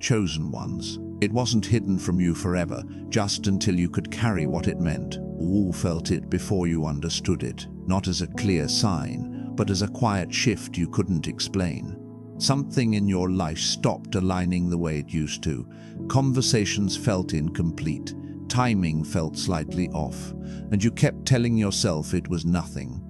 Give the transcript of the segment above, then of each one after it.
chosen ones. It wasn't hidden from you forever, just until you could carry what it meant. All felt it before you understood it, not as a clear sign, but as a quiet shift you couldn't explain. Something in your life stopped aligning the way it used to. Conversations felt incomplete. Timing felt slightly off, and you kept telling yourself it was nothing.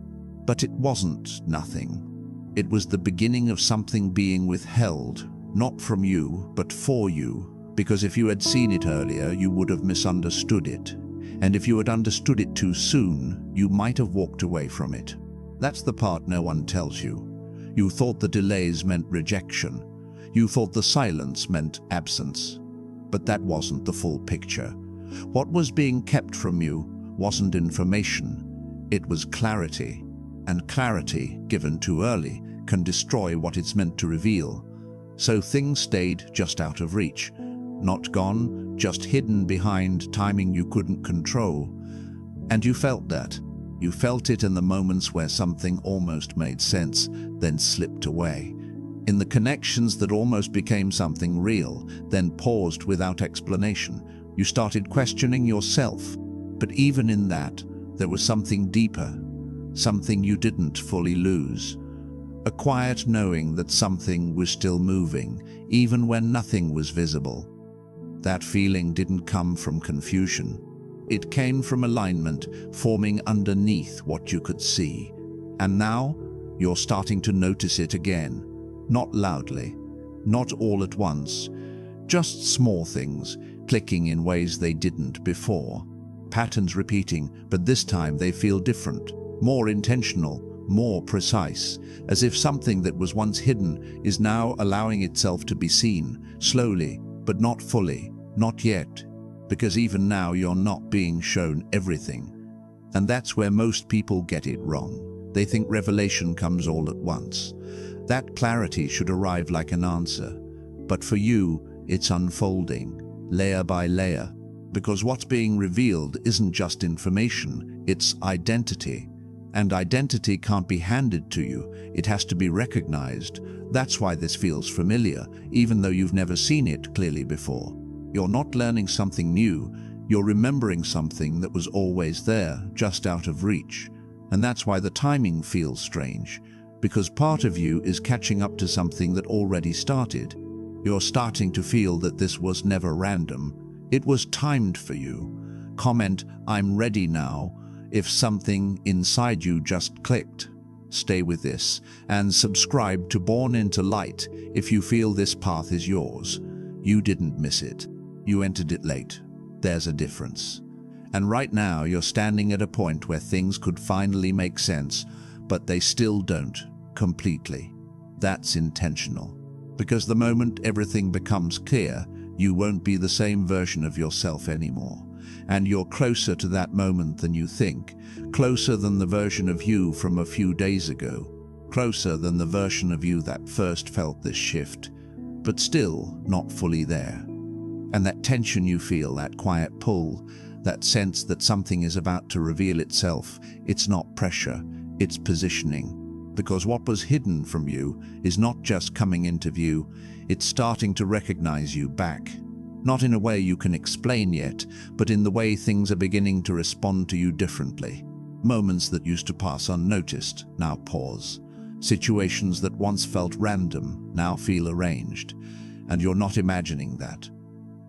But it wasn't nothing. It was the beginning of something being withheld, not from you, but for you. Because if you had seen it earlier, you would have misunderstood it. And if you had understood it too soon, you might have walked away from it. That's the part no one tells you. You thought the delays meant rejection. You thought the silence meant absence. But that wasn't the full picture. What was being kept from you wasn't information. It was clarity. And clarity, given too early, can destroy what it's meant to reveal. So things stayed just out of reach. Not gone, just hidden behind timing you couldn't control. And you felt that. You felt it in the moments where something almost made sense, then slipped away. In the connections that almost became something real, then paused without explanation. You started questioning yourself. But even in that, there was something deeper, something you didn't fully lose. A quiet knowing that something was still moving, even when nothing was visible. That feeling didn't come from confusion. It came from alignment, forming underneath what you could see. And now, you're starting to notice it again. Not loudly, not all at once. Just small things, clicking in ways they didn't before. Patterns repeating, but this time they feel different, more intentional, more precise, as if something that was once hidden is now allowing itself to be seen, slowly, but not fully, not yet, because even now you're not being shown everything. And that's where most people get it wrong. They think revelation comes all at once. That clarity should arrive like an answer. But for you, it's unfolding, layer by layer, because what's being revealed isn't just information, it's identity. And identity can't be handed to you, it has to be recognized. That's why this feels familiar, even though you've never seen it clearly before. You're not learning something new, you're remembering something that was always there, just out of reach. And that's why the timing feels strange, because part of you is catching up to something that already started. You're starting to feel that this was never random, it was timed for you. Comment, "I'm ready now," if something inside you just clicked. Stay with this, and subscribe to Born into Light if you feel this path is yours. You didn't miss it. You entered it late. There's a difference. And right now you're standing at a point where things could finally make sense, but they still don't, completely. That's intentional. Because the moment everything becomes clear, you won't be the same version of yourself anymore. And you're closer to that moment than you think, closer than the version of you from a few days ago, closer than the version of you that first felt this shift, but still not fully there. And that tension you feel, that quiet pull, that sense that something is about to reveal itself, it's not pressure, it's positioning. Because what was hidden from you is not just coming into view, it's starting to recognize you back. Not in a way you can explain yet, but in the way things are beginning to respond to you differently. Moments that used to pass unnoticed now pause. Situations that once felt random now feel arranged. And you're not imagining that.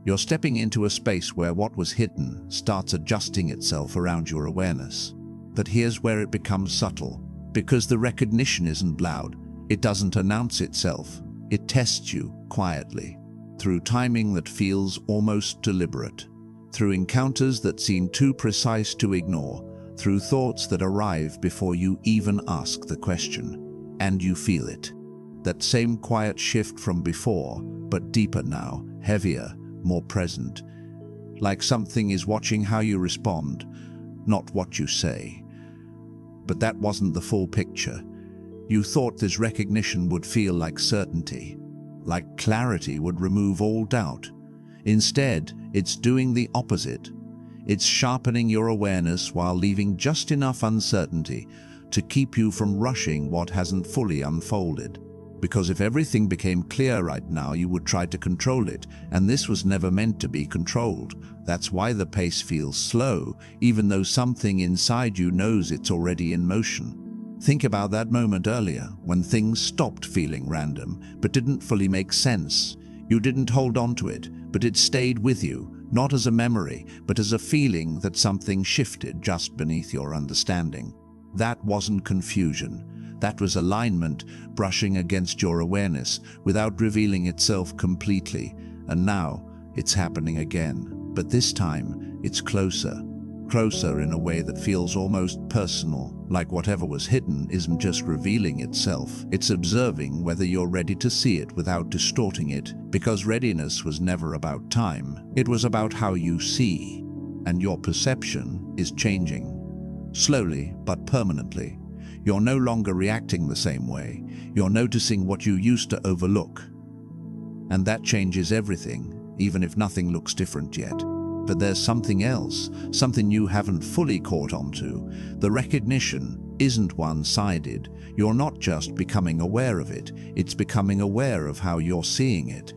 You're stepping into a space where what was hidden starts adjusting itself around your awareness. But here's where it becomes subtle. Because the recognition isn't loud, it doesn't announce itself. It tests you quietly. Through timing that feels almost deliberate, through encounters that seem too precise to ignore, through thoughts that arrive before you even ask the question. And you feel it. That same quiet shift from before, but deeper now, heavier, more present. Like something is watching how you respond, not what you say. But that wasn't the full picture. You thought this recognition would feel like certainty. Like clarity would remove all doubt. Instead, it's doing the opposite. It's sharpening your awareness while leaving just enough uncertainty to keep you from rushing what hasn't fully unfolded. Because if everything became clear right now, you would try to control it, and this was never meant to be controlled. That's why the pace feels slow, even though something inside you knows it's already in motion. Think about that moment earlier, when things stopped feeling random, but didn't fully make sense. You didn't hold on to it, but it stayed with you, not as a memory, but as a feeling that something shifted just beneath your understanding. That wasn't confusion. That was alignment brushing against your awareness without revealing itself completely. And now it's happening again. But this time it's closer. Closer in a way that feels almost personal, like whatever was hidden isn't just revealing itself, it's observing whether you're ready to see it without distorting it, because readiness was never about time, it was about how you see. And your perception is changing. Slowly but permanently. You're no longer reacting the same way, you're noticing what you used to overlook. And that changes everything, even if nothing looks different yet. But there's something else, something you haven't fully caught onto. The recognition isn't one-sided. You're not just becoming aware of it, it's becoming aware of how you're seeing it.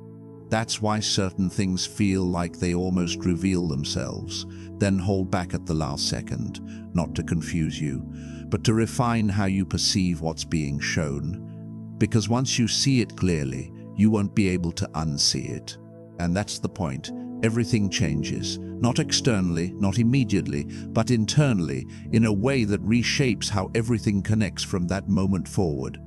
That's why certain things feel like they almost reveal themselves, then hold back at the last second, not to confuse you, but to refine how you perceive what's being shown. Because once you see it clearly, you won't be able to unsee it. And that's the point. Everything changes, not externally, not immediately, but internally, in a way that reshapes how everything connects from that moment forward.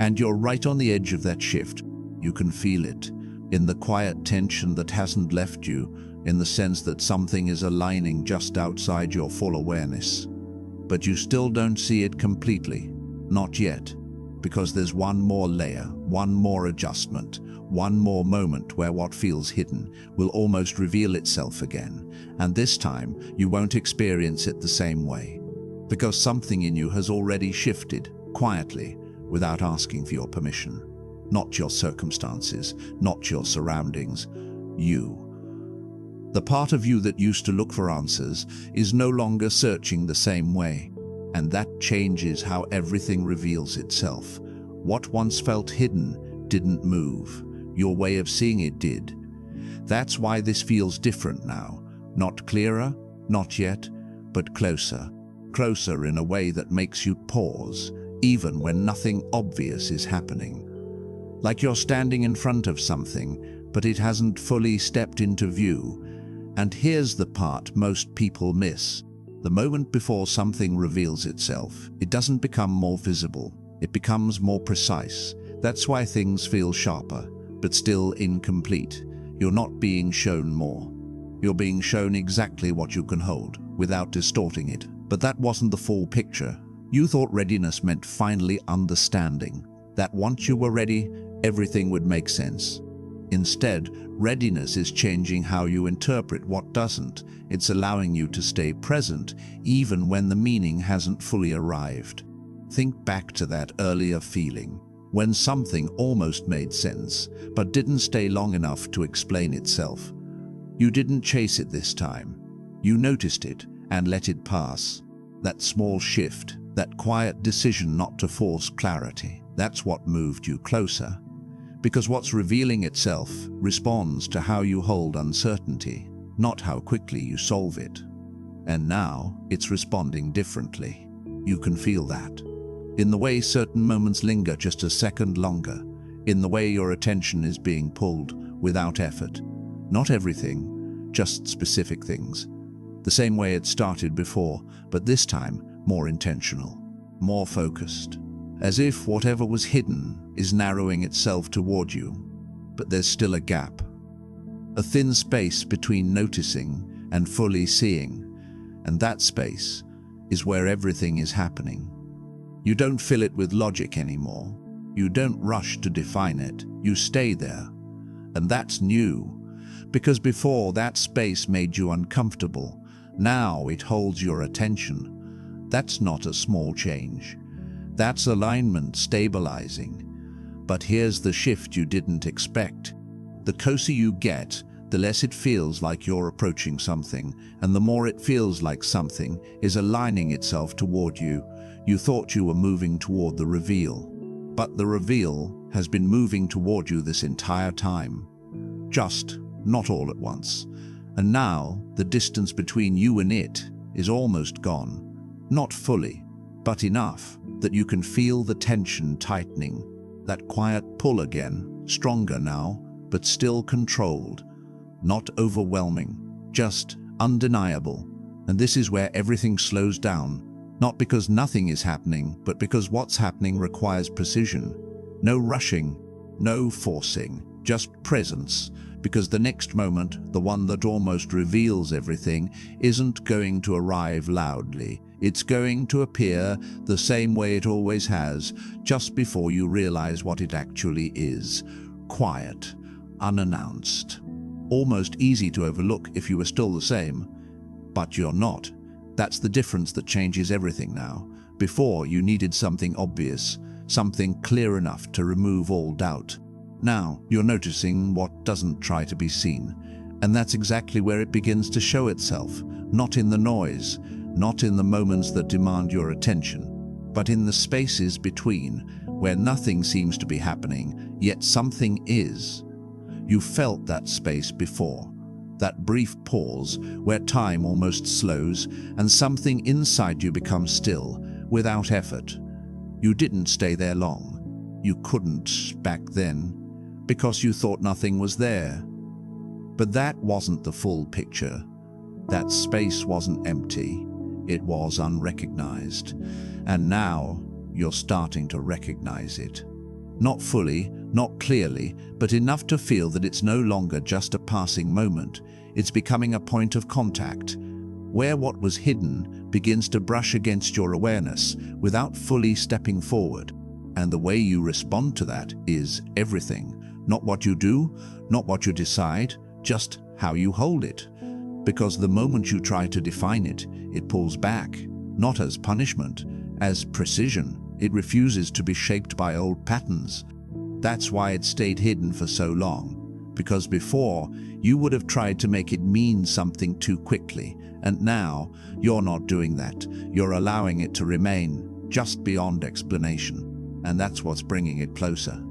And you're right on the edge of that shift. You can feel it, in the quiet tension that hasn't left you, in the sense that something is aligning just outside your full awareness. But you still don't see it completely, not yet, because there's one more layer, one more adjustment, one more moment where what feels hidden will almost reveal itself again, and this time you won't experience it the same way, because something in you has already shifted, quietly, without asking for your permission. Not your circumstances, not your surroundings, you. The part of you that used to look for answers is no longer searching the same way, and that changes how everything reveals itself. What once felt hidden didn't move. Your way of seeing it did. That's why this feels different now. Not clearer, not yet, but closer. Closer in a way that makes you pause, even when nothing obvious is happening. Like you're standing in front of something, but it hasn't fully stepped into view. And here's the part most people miss. The moment before something reveals itself, it doesn't become more visible. It becomes more precise. That's why things feel sharper, but still incomplete. You're not being shown more. You're being shown exactly what you can hold, without distorting it. But that wasn't the full picture. You thought readiness meant finally understanding, that once you were ready, everything would make sense. Instead, readiness is changing how you interpret what doesn't. It's allowing you to stay present, even when the meaning hasn't fully arrived. Think back to that earlier feeling, when something almost made sense, but didn't stay long enough to explain itself. You didn't chase it this time. You noticed it and let it pass. That small shift, that quiet decision not to force clarity, that's what moved you closer. Because what's revealing itself responds to how you hold uncertainty, not how quickly you solve it. And now it's responding differently. You can feel that. In the way certain moments linger just a second longer, in the way your attention is being pulled without effort. Not everything, just specific things. The same way it started before, but this time more intentional, more focused. As if whatever was hidden is narrowing itself toward you. But there's still a gap. A thin space between noticing and fully seeing. And that space is where everything is happening. You don't fill it with logic anymore. You don't rush to define it. You stay there. And that's new. Because before, that space made you uncomfortable. Now it holds your attention. That's not a small change. That's alignment stabilizing. But here's the shift you didn't expect. The closer you get, the less it feels like you're approaching something, and the more it feels like something is aligning itself toward you. You thought you were moving toward the reveal, but the reveal has been moving toward you this entire time. Just not all at once. And now the distance between you and it is almost gone. Not fully, but enough that you can feel the tension tightening, that quiet pull again, stronger now, but still controlled. Not overwhelming, just undeniable. And this is where everything slows down, not because nothing is happening, but because what's happening requires precision. No rushing, no forcing, just presence. Because the next moment, the one that almost reveals everything, isn't going to arrive loudly. It's going to appear the same way it always has, just before you realize what it actually is. Quiet, unannounced. Almost easy to overlook if you were still the same. But you're not. That's the difference that changes everything now. Before, you needed something obvious, something clear enough to remove all doubt. Now, you're noticing what doesn't try to be seen. And that's exactly where it begins to show itself. Not in the noise, not in the moments that demand your attention, but in the spaces between, where nothing seems to be happening, yet something is. You felt that space before. That brief pause where time almost slows and something inside you becomes still, without effort. You didn't stay there long. You couldn't back then, because you thought nothing was there. But that wasn't the full picture. That space wasn't empty. It was unrecognized. And now you're starting to recognize it. Not fully, not clearly, but enough to feel that it's no longer just a passing moment. It's becoming a point of contact, where what was hidden begins to brush against your awareness without fully stepping forward. And the way you respond to that is everything. Not what you do, not what you decide, just how you hold it. Because the moment you try to define it, it pulls back, not as punishment, as precision. It refuses to be shaped by old patterns. That's why it stayed hidden for so long. Because before, you would have tried to make it mean something too quickly. And now, you're not doing that. You're allowing it to remain just beyond explanation. And that's what's bringing it closer.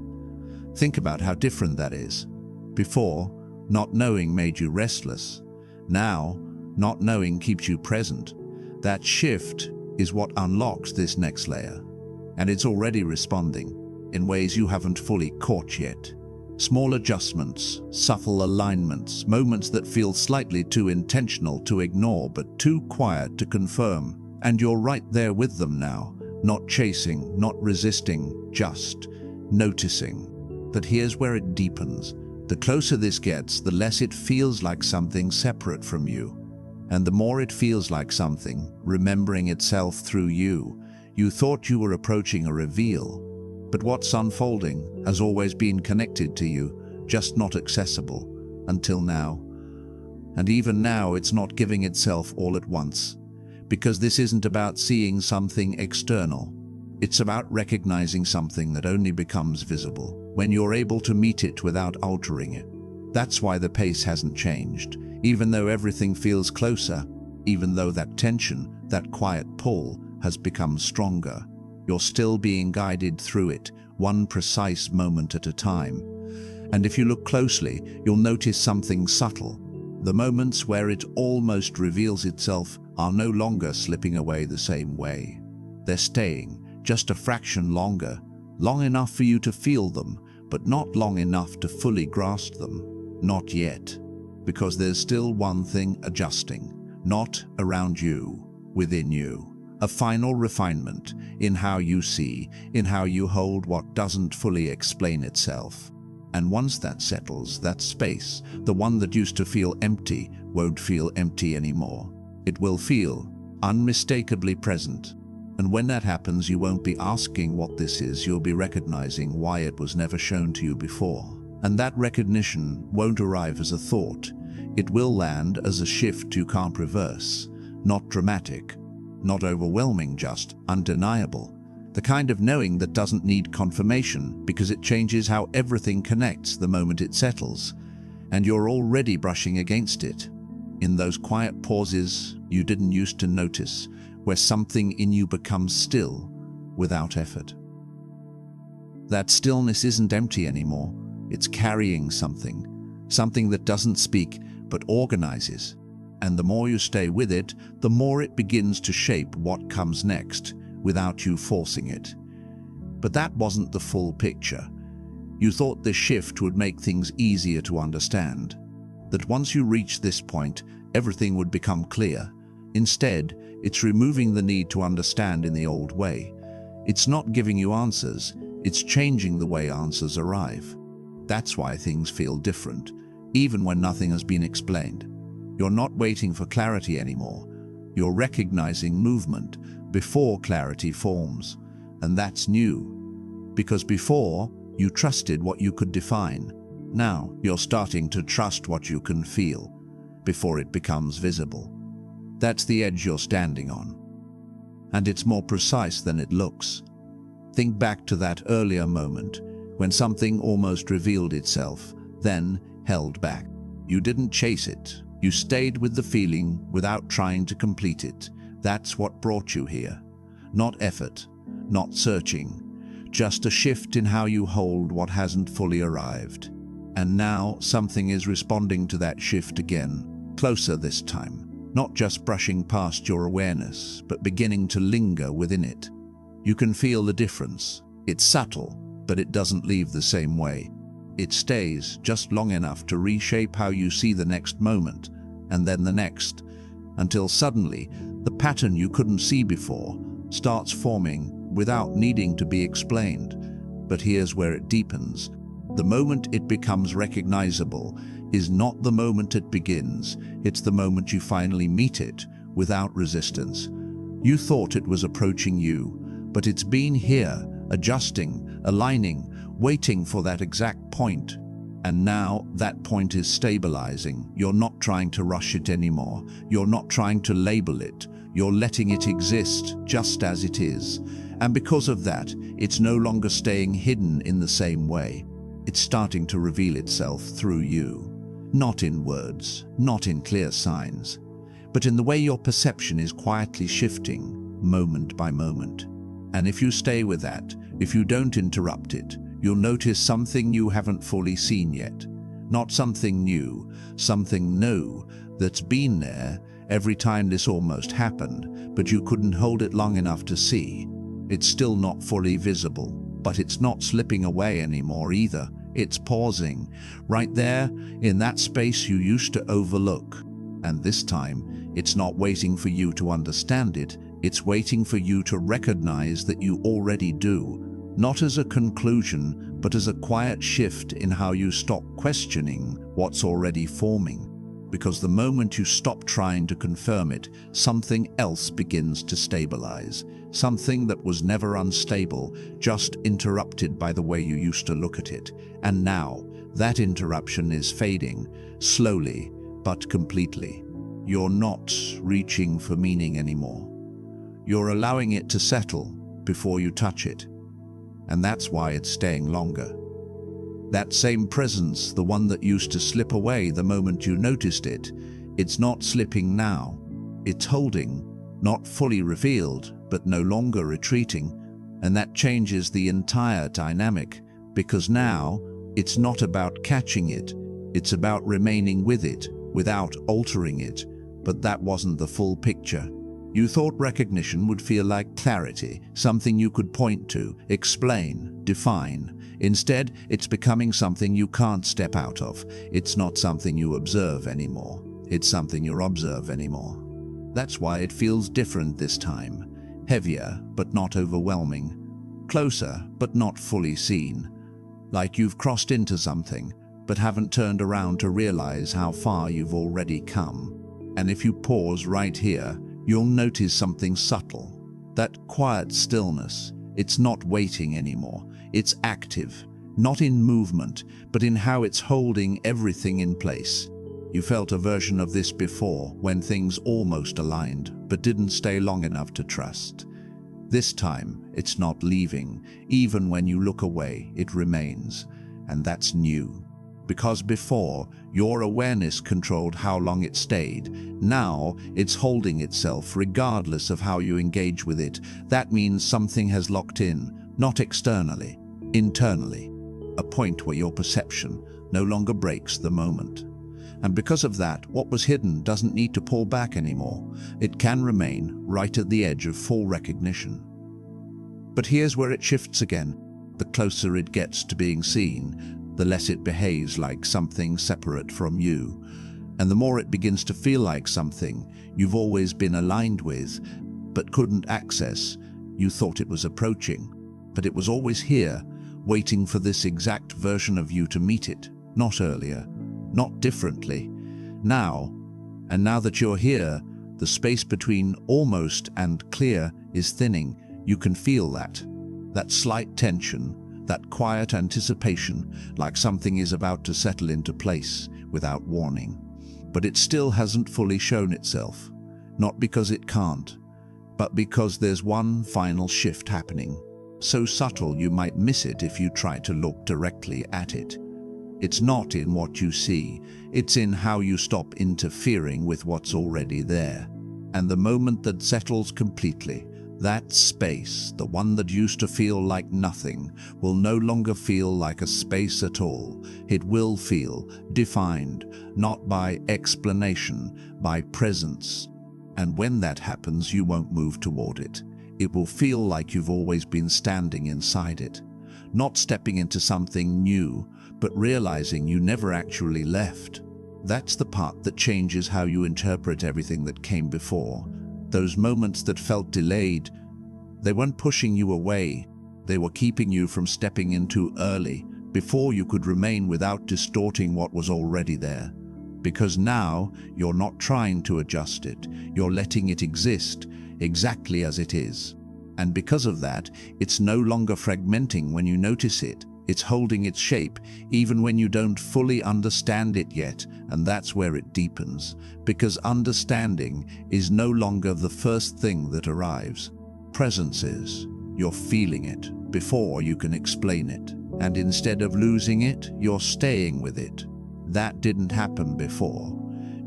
Think about how different that is. Before, not knowing made you restless. Now, not knowing keeps you present. That shift is what unlocks this next layer. And it's already responding in ways you haven't fully caught yet. Small adjustments, subtle alignments, moments that feel slightly too intentional to ignore but too quiet to confirm. And you're right there with them now, not chasing, not resisting, just noticing. But here's where it deepens. The closer this gets, the less it feels like something separate from you. And the more it feels like something, remembering itself through you. You thought you were approaching a reveal, but what's unfolding has always been connected to you, just not accessible, until now. And even now, it's not giving itself all at once, because this isn't about seeing something external. It's about recognizing something that only becomes visible when you're able to meet it without altering it. That's why the pace hasn't changed, even though everything feels closer, even though that tension, that quiet pull, has become stronger. You're still being guided through it, one precise moment at a time. And if you look closely, you'll notice something subtle. The moments where it almost reveals itself are no longer slipping away the same way. They're staying, just a fraction longer, long enough for you to feel them, but not long enough to fully grasp them. Not yet. Because there's still one thing adjusting, not around you, within you. A final refinement in how you see, in how you hold what doesn't fully explain itself. And once that settles, that space, the one that used to feel empty, won't feel empty anymore. It will feel unmistakably present. And when that happens, you won't be asking what this is, you'll be recognizing why it was never shown to you before. And that recognition won't arrive as a thought. It will land as a shift you can't reverse. Not dramatic, not overwhelming, just undeniable. The kind of knowing that doesn't need confirmation because it changes how everything connects the moment it settles. And you're already brushing against it. In those quiet pauses you didn't used to notice, where something in you becomes still without effort. That stillness isn't empty anymore. It's carrying something. Something that doesn't speak, but organizes. And the more you stay with it, the more it begins to shape what comes next, without you forcing it. But that wasn't the full picture. You thought this shift would make things easier to understand. That once you reach this point, everything would become clear. Instead, it's removing the need to understand in the old way. It's not giving you answers, it's changing the way answers arrive. That's why things feel different, even when nothing has been explained. You're not waiting for clarity anymore. You're recognizing movement before clarity forms. And that's new. Because before, you trusted what you could define. Now, you're starting to trust what you can feel, before it becomes visible. That's the edge you're standing on. And it's more precise than it looks. Think back to that earlier moment, when something almost revealed itself, then held back. You didn't chase it. You stayed with the feeling without trying to complete it. That's what brought you here. Not effort, not searching, just a shift in how you hold what hasn't fully arrived. And now something is responding to that shift again, closer this time, not just brushing past your awareness, but beginning to linger within it. You can feel the difference. It's subtle, but it doesn't leave the same way. It stays just long enough to reshape how you see the next moment, and then the next, until suddenly, the pattern you couldn't see before starts forming without needing to be explained. But here's where it deepens. The moment it becomes recognizable is not the moment it begins, it's the moment you finally meet it, without resistance. You thought it was approaching you, but it's been here, adjusting, aligning, waiting for that exact point. And now that point is stabilizing. You're not trying to rush it anymore. You're not trying to label it. You're letting it exist just as it is. And because of that, it's no longer staying hidden in the same way. It's starting to reveal itself through you. Not in words, not in clear signs, but in the way your perception is quietly shifting, moment by moment. And if you stay with that, if you don't interrupt it, you'll notice something you haven't fully seen yet. Not something new, something new that's been there every time this almost happened, but you couldn't hold it long enough to see. It's still not fully visible, but it's not slipping away anymore either. It's pausing, right there in that space you used to overlook. And this time, it's not waiting for you to understand it, it's waiting for you to recognize that you already do. Not as a conclusion, but as a quiet shift in how you stop questioning what's already forming. Because the moment you stop trying to confirm it, something else begins to stabilize. Something that was never unstable, just interrupted by the way you used to look at it. And now, that interruption is fading, slowly, but completely. You're not reaching for meaning anymore. You're allowing it to settle before you touch it. And that's why it's staying longer. That same presence, the one that used to slip away the moment you noticed it, it's not slipping now. It's holding, not fully revealed, but no longer retreating. And that changes the entire dynamic, because now it's not about catching it, it's about remaining with it, without altering it. But that wasn't the full picture. You thought recognition would feel like clarity, something you could point to, explain, define. Instead, it's becoming something you can't step out of. It's not something you observe anymore. It's something you observe anymore. That's why it feels different this time. Heavier, but not overwhelming. Closer, but not fully seen. Like you've crossed into something, but haven't turned around to realize how far you've already come. And if you pause right here, you'll notice something subtle. That quiet stillness. It's not waiting anymore. It's active, not in movement, but in how it's holding everything in place. You felt a version of this before, when things almost aligned, but didn't stay long enough to trust. This time, it's not leaving. Even when you look away, it remains. And that's new. Because before, your awareness controlled how long it stayed. Now, it's holding itself regardless of how you engage with it. That means something has locked in, not externally, internally, a point where your perception no longer breaks the moment. And because of that, what was hidden doesn't need to pull back anymore. It can remain right at the edge of full recognition. But here's where it shifts again. The closer it gets to being seen, the less it behaves like something separate from you, and the more it begins to feel like something you've always been aligned with, but couldn't access. You thought it was approaching, but it was always here, waiting for this exact version of you to meet it, not earlier, not differently. Now, and now that you're here, the space between almost and clear is thinning. You can feel that slight tension, that quiet anticipation, like something is about to settle into place without warning. But it still hasn't fully shown itself, not because it can't, but because there's one final shift happening, so subtle you might miss it if you try to look directly at it. It's not in what you see, it's in how you stop interfering with what's already there. And the moment that settles completely, that space, the one that used to feel like nothing, will no longer feel like a space at all. It will feel defined, not by explanation, by presence. And when that happens, you won't move toward it. It will feel like you've always been standing inside it, not stepping into something new, but realizing you never actually left. That's the part that changes how you interpret everything that came before. Those moments that felt delayed, they weren't pushing you away. They were keeping you from stepping in too early, before you could remain without distorting what was already there. Because now, you're not trying to adjust it. You're letting it exist exactly as it is. And because of that, it's no longer fragmenting when you notice it. It's holding its shape, even when you don't fully understand it yet, and that's where it deepens. Because understanding is no longer the first thing that arrives. Presence is. You're feeling it before you can explain it. And instead of losing it, you're staying with it. That didn't happen before.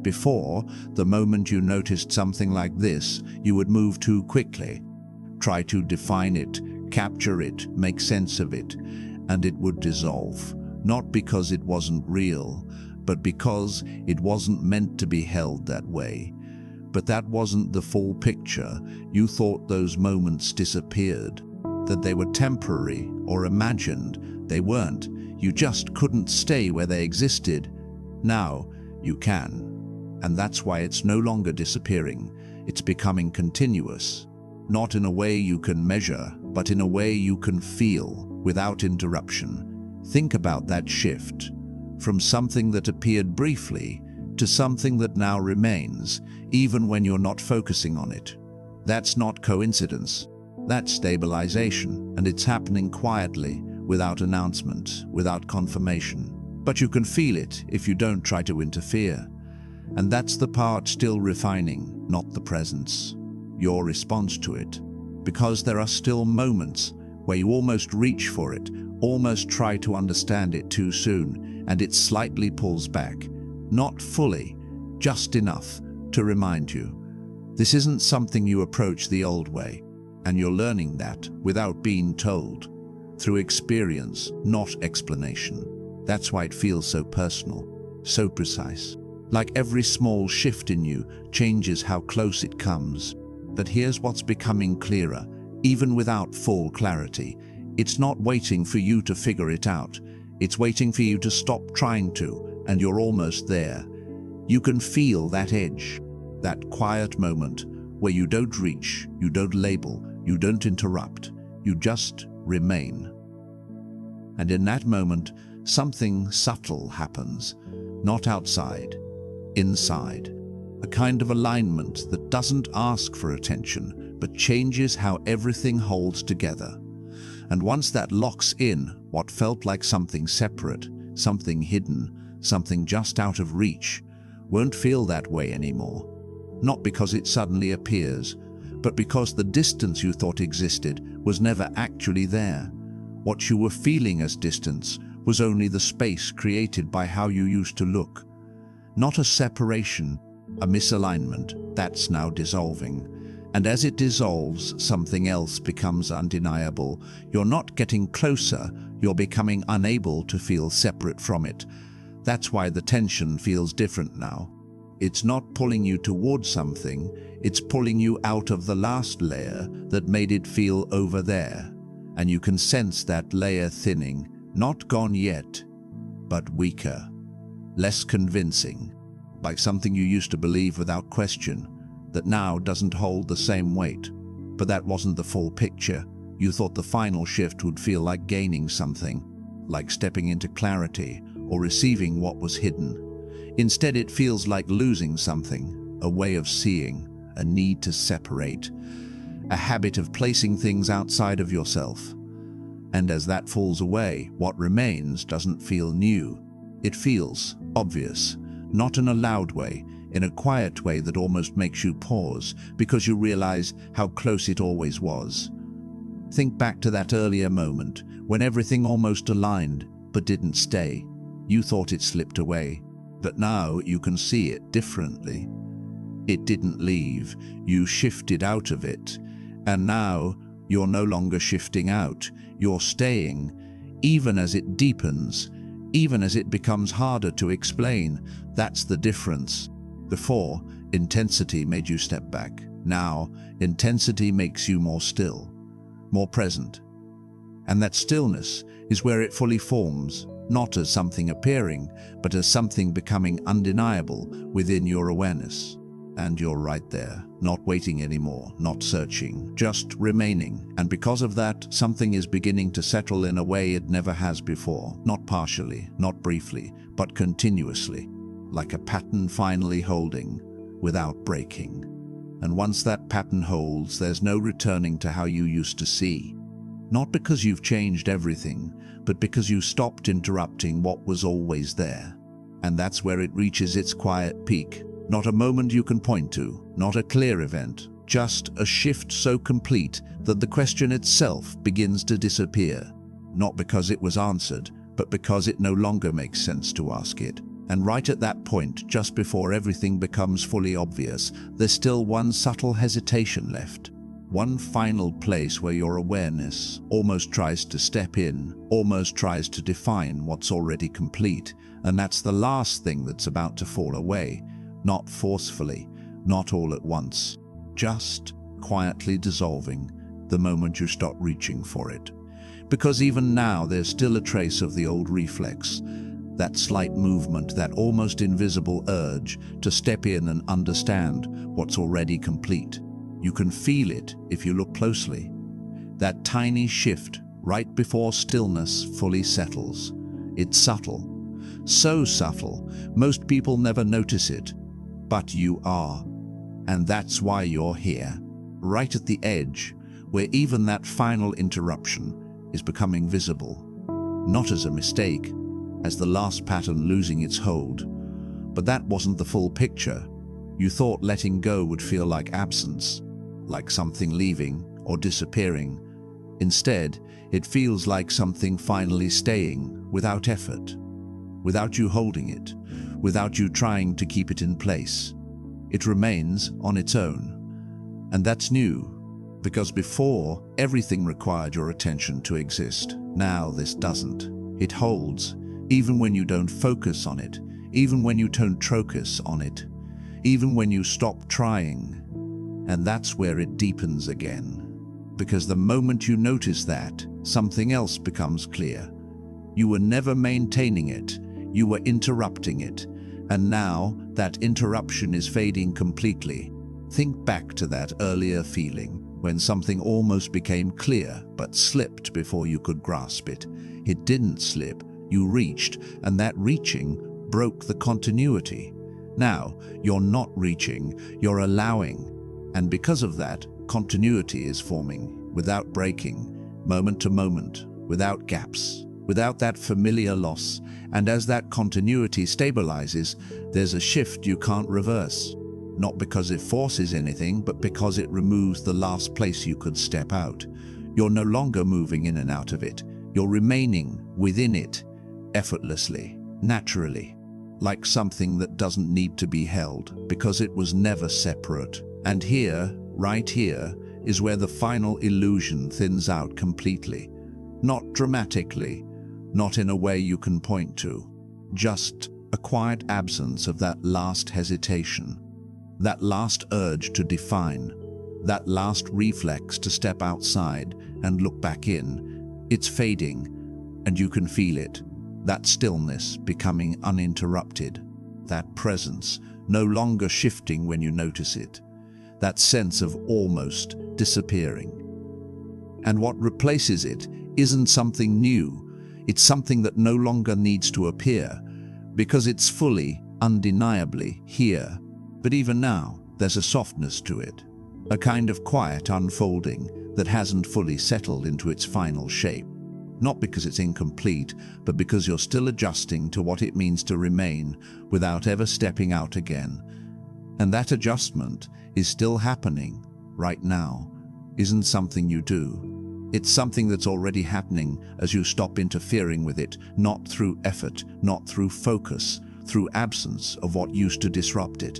Before, the moment you noticed something like this, you would move too quickly, try to define it, capture it, make sense of it, and it would dissolve, not because it wasn't real, but because it wasn't meant to be held that way. But that wasn't the full picture. You thought those moments disappeared, that they were temporary or imagined. They weren't. You just couldn't stay where they existed. Now, you can. And that's why it's no longer disappearing. It's becoming continuous. Not in a way you can measure, but in a way you can feel, without interruption. Think about that shift, from something that appeared briefly to something that now remains, even when you're not focusing on it. That's not coincidence. That's stabilization, and it's happening quietly, without announcement, without confirmation. But you can feel it if you don't try to interfere. And that's the part still refining, not the presence. Your response to it. Because there are still moments where you almost reach for it, almost try to understand it too soon, and it slightly pulls back. Not fully, just enough to remind you. This isn't something you approach the old way, and you're learning that without being told, through experience, not explanation. That's why it feels so personal, so precise. Like every small shift in you changes how close it comes. But here's what's becoming clearer, even without full clarity. It's not waiting for you to figure it out. It's waiting for you to stop trying to, and you're almost there. You can feel that edge, that quiet moment where you don't reach, you don't label, you don't interrupt, you just remain. And in that moment, something subtle happens, not outside, inside. A kind of alignment that doesn't ask for attention, but changes how everything holds together. And once that locks in, what felt like something separate, something hidden, something just out of reach, won't feel that way anymore. Not because it suddenly appears, but because the distance you thought existed was never actually there. What you were feeling as distance was only the space created by how you used to look. Not a separation, a misalignment that's now dissolving. And as it dissolves, something else becomes undeniable. You're not getting closer, You're becoming unable to feel separate from it. That's why the tension feels different now. It's not pulling you towards something, it's pulling you out of the last layer that made it feel over there. And you can sense that layer thinning, not gone yet, but weaker, less convincing, like something you used to believe without question, that now doesn't hold the same weight. But that wasn't the full picture. You thought the final shift would feel like gaining something, like stepping into clarity or receiving what was hidden. Instead, it feels like losing something, a way of seeing, a need to separate, a habit of placing things outside of yourself. And as that falls away, what remains doesn't feel new. It feels obvious, not in a loud way, in a quiet way that almost makes you pause because you realize how close it always was. Think back to that earlier moment when everything almost aligned but didn't stay. You thought it slipped away, but now you can see it differently. It didn't leave, you shifted out of it, and now you're no longer shifting out, you're staying, even as it deepens, even as it becomes harder to explain. That's the difference. Before, intensity made you step back. Now, intensity makes you more still, more present. And that stillness is where it fully forms, not as something appearing, but as something becoming undeniable within your awareness. And you're right there, not waiting anymore, not searching, just remaining. And because of that, something is beginning to settle in a way it never has before. Not partially, not briefly, but continuously, like a pattern finally holding, without breaking. And once that pattern holds, there's no returning to how you used to see. Not because you've changed everything, but because you stopped interrupting what was always there. And that's where it reaches its quiet peak. Not a moment you can point to, not a clear event, just a shift so complete that the question itself begins to disappear. Not because it was answered, but because it no longer makes sense to ask it. And right at that point, just before everything becomes fully obvious, there's still one subtle hesitation left. One final place where your awareness almost tries to step in, almost tries to define what's already complete. And that's the last thing that's about to fall away. Not forcefully, not all at once, just quietly dissolving the moment you stop reaching for it. Because even now there's still a trace of the old reflex, that slight movement, that almost invisible urge to step in and understand what's already complete. You can feel it if you look closely. That tiny shift right before stillness fully settles. It's subtle, so subtle, most people never notice it. But you are, and that's why you're here, right at the edge, where even that final interruption is becoming visible, not as a mistake, as the last pattern losing its hold. But that wasn't the full picture. You thought letting go would feel like absence, like something leaving or disappearing. Instead, it feels like something finally staying without effort, without you holding it, without you trying to keep it in place. It remains on its own. And that's new, because before, everything required your attention to exist. Now this doesn't. It holds, even when you don't focus on it, even when you don't trocus on it, even when you stop trying. And that's where it deepens again. Because the moment you notice that, something else becomes clear. You were never maintaining it, you were interrupting it. And now, that interruption is fading completely. Think back to that earlier feeling, when something almost became clear, but slipped before you could grasp it. It didn't slip, you reached, and that reaching broke the continuity. Now, you're not reaching, you're allowing. And because of that, continuity is forming, without breaking, moment to moment, without gaps, without that familiar loss. And as that continuity stabilizes, there's a shift you can't reverse. Not because it forces anything, but because it removes the last place you could step out. You're no longer moving in and out of it. You're remaining within it, effortlessly, naturally, like something that doesn't need to be held, because it was never separate. And here, right here, is where the final illusion thins out completely. Not dramatically, not in a way you can point to. Just a quiet absence of that last hesitation, that last urge to define, that last reflex to step outside and look back in. It's fading, and you can feel it, that stillness becoming uninterrupted, that presence no longer shifting when you notice it, that sense of almost disappearing. And what replaces it isn't something new, it's something that no longer needs to appear, because it's fully, undeniably here. But even now, there's a softness to it, a kind of quiet unfolding that hasn't fully settled into its final shape. Not because it's incomplete, but because you're still adjusting to what it means to remain without ever stepping out again. And that adjustment is still happening right now, isn't something you do. It's something that's already happening as you stop interfering with it, not through effort, not through focus, through absence of what used to disrupt it.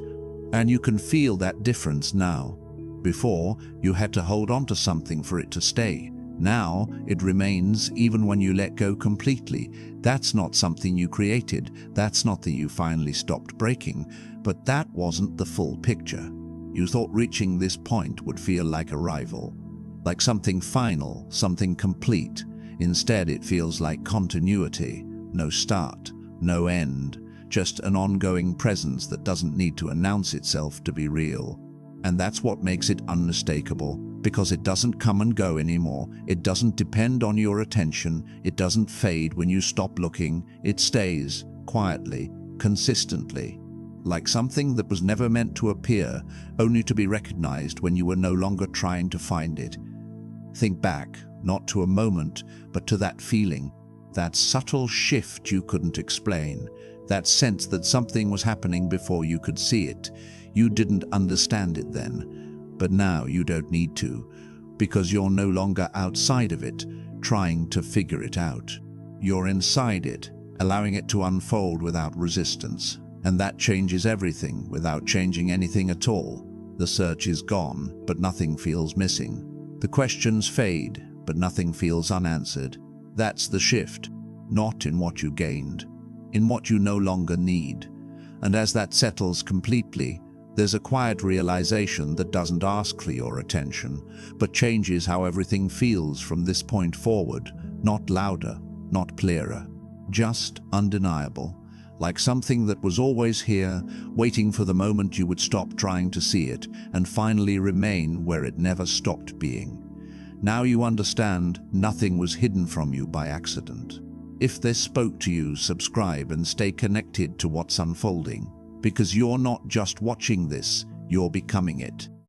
And you can feel that difference now. Before, you had to hold on to something for it to stay. Now, it remains even when you let go completely. That's not something you created. That's not that you finally stopped breaking. But that wasn't the full picture. You thought reaching this point would feel like arrival, like something final, something complete. Instead, it feels like continuity. No start, no end. Just an ongoing presence that doesn't need to announce itself to be real. And that's what makes it unmistakable, because it doesn't come and go anymore. It doesn't depend on your attention. It doesn't fade when you stop looking. It stays quietly, consistently, like something that was never meant to appear, only to be recognized when you were no longer trying to find it. Think back, not to a moment, but to that feeling, that subtle shift you couldn't explain, that sense that something was happening before you could see it. You didn't understand it then, but now you don't need to, because you're no longer outside of it, trying to figure it out. You're inside it, allowing it to unfold without resistance, and that changes everything without changing anything at all. The search is gone, but nothing feels missing. The questions fade, but nothing feels unanswered. That's the shift, not in what you gained, in what you no longer need. And as that settles completely, there's a quiet realization that doesn't ask for your attention, but changes how everything feels from this point forward. Not louder, not clearer, just undeniable, like something that was always here, waiting for the moment you would stop trying to see it and finally remain where it never stopped being. Now you understand nothing was hidden from you by accident. If this spoke to you, subscribe and stay connected to what's unfolding, because you're not just watching this, you're becoming it.